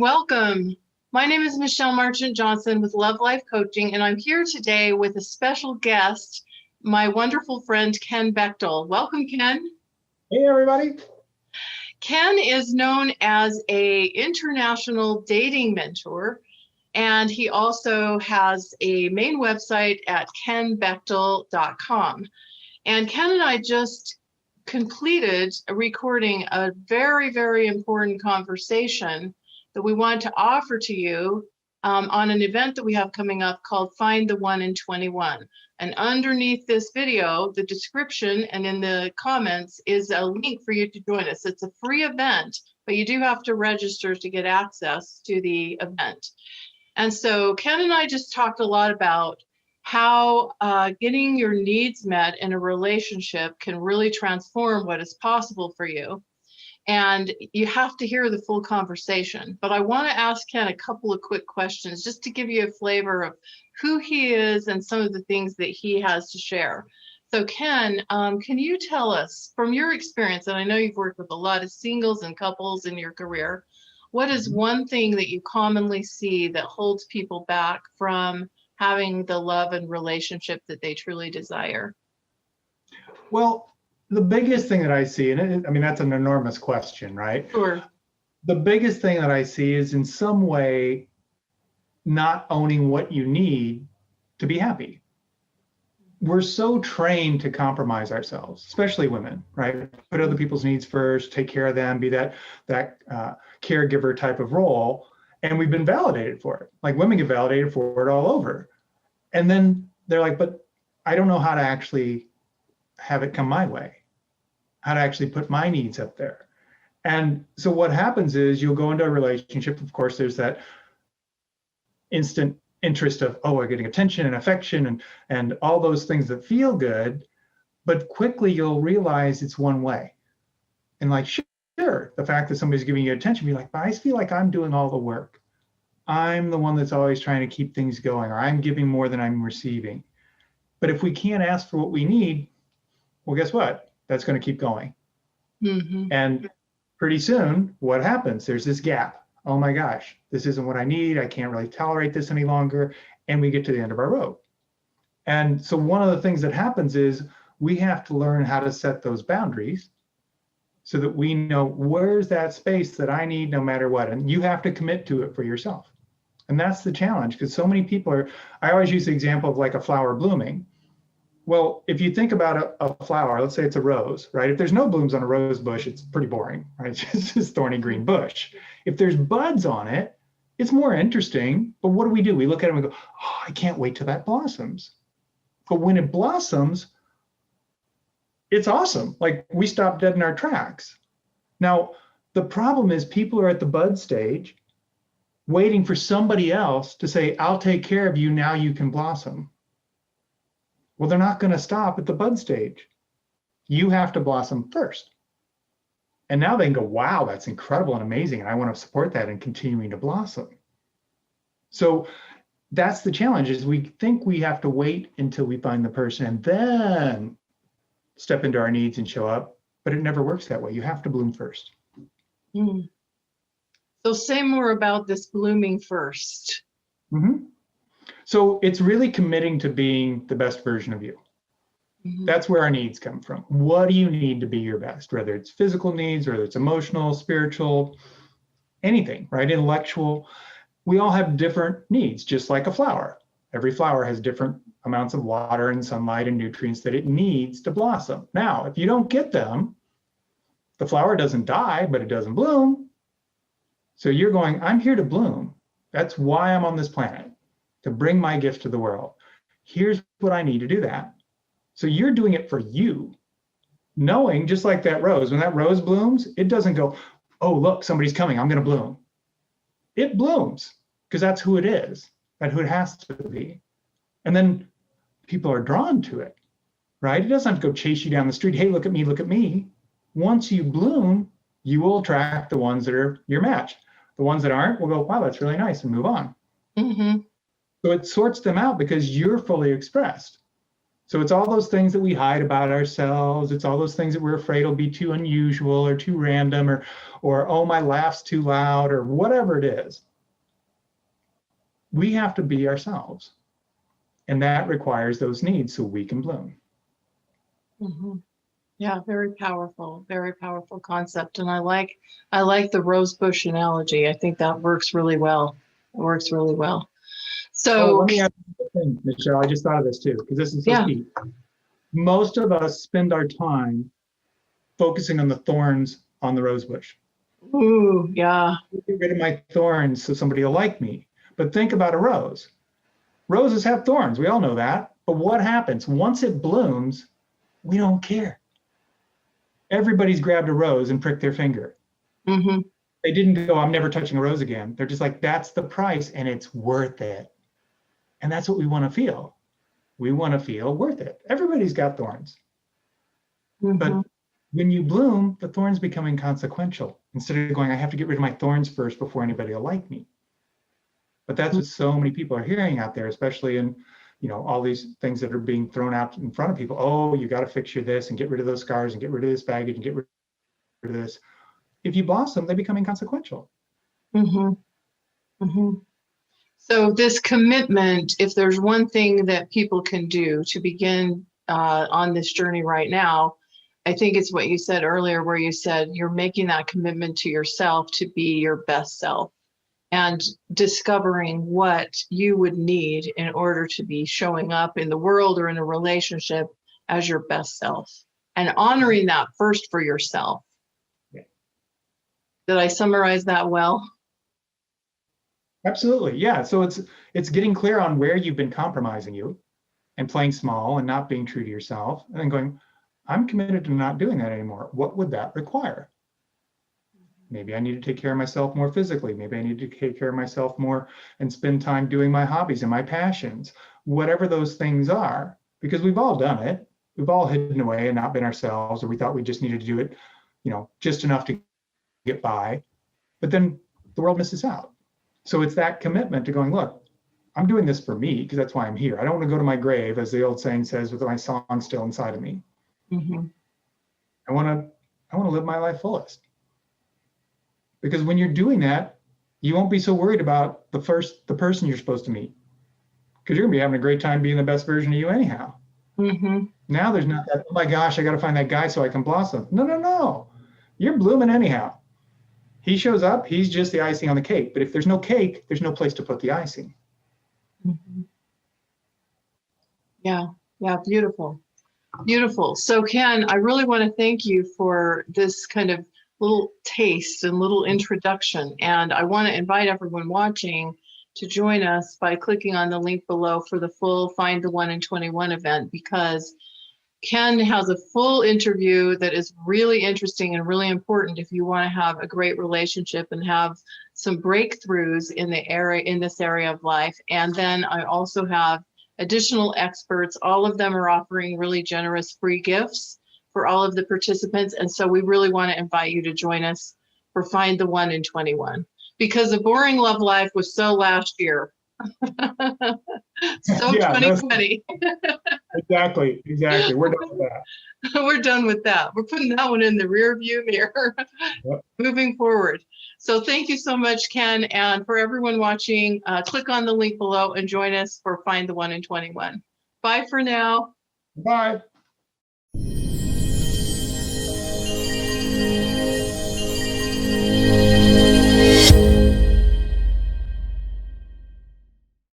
and welcome. My name is Michelle Marchant Johnson with Love Life Coaching, and I'm here today with a special guest, my wonderful friend, Ken Bechtel. Welcome, Ken. Hey, everybody. Ken is known as an international dating mentor, and he also has a main website at kenbechtel.com. And Ken and I just completed recording a very, very important conversation that we want to offer to you on an event that we have coming up called Find the One in 21. And underneath this video, the description and in the comments is a link for you to join us. It's a free event, but you do have to register to get access to the event. And so Ken and I just talked a lot about how getting your needs met in a relationship can really transform what is possible for you. And you have to hear the full conversation. But I want to ask Ken a couple of quick questions just to give you a flavor of who he is and some of the things that he has to share. So Ken, can you tell us from your experience, and I know you've worked with a lot of singles and couples in your career, what is one thing that you commonly see that holds people back from having the love and relationship that they truly desire? Well, the biggest thing that I see, and I mean, that's an enormous question, right? Sure. The biggest thing that I see is in some way not owning what you need to be happy. We're so trained to compromise ourselves, especially women, right? Put other people's needs first, take care of them, be that caregiver type of role. And we've been validated for it. Like women get validated for it all over. And then they're like, but I don't know how to actually have it come my way, how to actually put my needs up there. And so what happens is you'll go into a relationship. Of course, there's that instant interest of, oh, we're getting attention and affection and all those things that feel good. But quickly you'll realize it's one way. And like, sure, the fact that somebody's giving you attention, be like, but I feel like I'm doing all the work. I'm the one that's always trying to keep things going, or I'm giving more than I'm receiving. But if we can't ask for what we need, well, guess what? That's going to keep going. Mm-hmm. And pretty soon, what happens? There's this gap. Oh my gosh, this isn't what I need. I can't really tolerate this any longer. And we get to the end of our road. And so one of the things that happens is we have to learn how to set those boundaries so that we know where's that space that I need no matter what. And you have to commit to it for yourself. And that's the challenge, because so many people I always use the example of like a flower blooming. Well, if you think about a flower, let's say it's a rose, right? If there's no blooms on a rose bush, it's pretty boring, right? It's just this thorny green bush. If there's buds on it, it's more interesting. But what do? We look at it and we go, oh, I can't wait till that blossoms. But when it blossoms, it's awesome. Like we stop dead in our tracks. Now, the problem is people are at the bud stage waiting for somebody else to say, I'll take care of you, now you can blossom. Well, they're not going to stop at the bud stage. You have to blossom first. And now they can go, wow, that's incredible and amazing. And I want to support that and continuing to blossom. So that's the challenge, is we think we have to wait until we find the person and then step into our needs and show up, but it never works that way. You have to bloom first. Mm. So say more about this blooming first. Mm-hmm. So it's really committing to being the best version of you. Mm-hmm. That's where our needs come from. What do you need to be your best? Whether it's physical needs, whether it's emotional, spiritual, anything, right? Intellectual. We all have different needs, just like a flower. Every flower has different amounts of water and sunlight and nutrients that it needs to blossom. Now, if you don't get them, the flower doesn't die, but it doesn't bloom. So you're going, I'm here to bloom. That's why I'm on this planet, to bring my gift to the world. Here's what I need to do that. So you're doing it for you, knowing, just like that rose, when that rose blooms, it doesn't go, oh, look, somebody's coming, I'm going to bloom. It blooms because that's who it is, that's who it has to be. And then people are drawn to it, right? It doesn't have to go chase you down the street. Hey, look at me, look at me. Once you bloom, you will attract the ones that are your match. The ones that aren't will go, wow, that's really nice, and move on. Mm-hmm. So it sorts them out because you're fully expressed. So it's all those things that we hide about ourselves. It's all those things that we're afraid will be too unusual or too random or oh, my laugh's too loud or whatever it is. We have to be ourselves. And that requires those needs so we can bloom. Mm-hmm. Yeah, very powerful concept. And I like the rose bush analogy. I think that works really well. It works really well. So let me add one thing, Michelle. I just thought of this too, because this is so key. Most of us spend our time focusing on the thorns on the rose bush. Ooh, yeah. Get rid of my thorns so somebody will like me. But think about a rose. Roses have thorns. We all know that. But what happens? Once it blooms, we don't care. Everybody's grabbed a rose and pricked their finger. Mm-hmm. They didn't go, I'm never touching a rose again. They're just like, that's the price and it's worth it. And that's what we want to feel. We want to feel worth it. Everybody's got thorns. Mm-hmm. But when you bloom, the thorns become inconsequential. Instead of going, I have to get rid of my thorns first before anybody will like me. But that's what so many people are hearing out there, especially in, all these things that are being thrown out in front of people. Oh, you got to fix your this and get rid of those scars and get rid of this baggage and get rid of this. If you blossom, they become inconsequential. Mm-hmm. Mm-hmm. So this commitment, if there's one thing that people can do to begin on this journey right now, I think it's what you said earlier, where you said you're making that commitment to yourself to be your best self and discovering what you would need in order to be showing up in the world or in a relationship as your best self, and honoring that first for yourself. Yeah. Did I summarize that well? Absolutely. Yeah. So it's getting clear on where you've been compromising you and playing small and not being true to yourself, and then going, I'm committed to not doing that anymore. What would that require? Maybe I need to take care of myself more physically. Maybe I need to take care of myself more and spend time doing my hobbies and my passions, whatever those things are, because we've all done it. We've all hidden away and not been ourselves, or we thought we just needed to do it, just enough to get by. But then the world misses out. So it's that commitment to going, look, I'm doing this for me because that's why I'm here. I don't want to go to my grave, as the old saying says, with my song still inside of me. Mm-hmm. I want to live my life fullest. Because when you're doing that, you won't be so worried about the person you're supposed to meet, because you're gonna be having a great time being the best version of you anyhow. Mm-hmm. Now there's not that, oh my gosh, I got to find that guy so I can blossom. No. You're blooming anyhow. He shows up, he's just the icing on the cake. But if there's no cake, there's no place to put the icing. Mm-hmm. Yeah, beautiful. Beautiful. So Ken, I really want to thank you for this kind of little taste and little introduction. And I want to invite everyone watching to join us by clicking on the link below for the full Find the One in 21 event, because Ken has a full interview that is really interesting and really important if you want to have a great relationship and have some breakthroughs in this area of life. And then I also have additional experts. All of them are offering really generous free gifts for all of the participants. And so we really want to invite you to join us for Find the One in 21, because a boring love life was so last year. So yeah, 2020. Exactly. We're done with that. We're done with that. We're putting that one in the rear view mirror. Yep. Moving forward. So thank you so much, Ken. And for everyone watching, click on the link below and join us for Find the One in 21. Bye for now. Bye.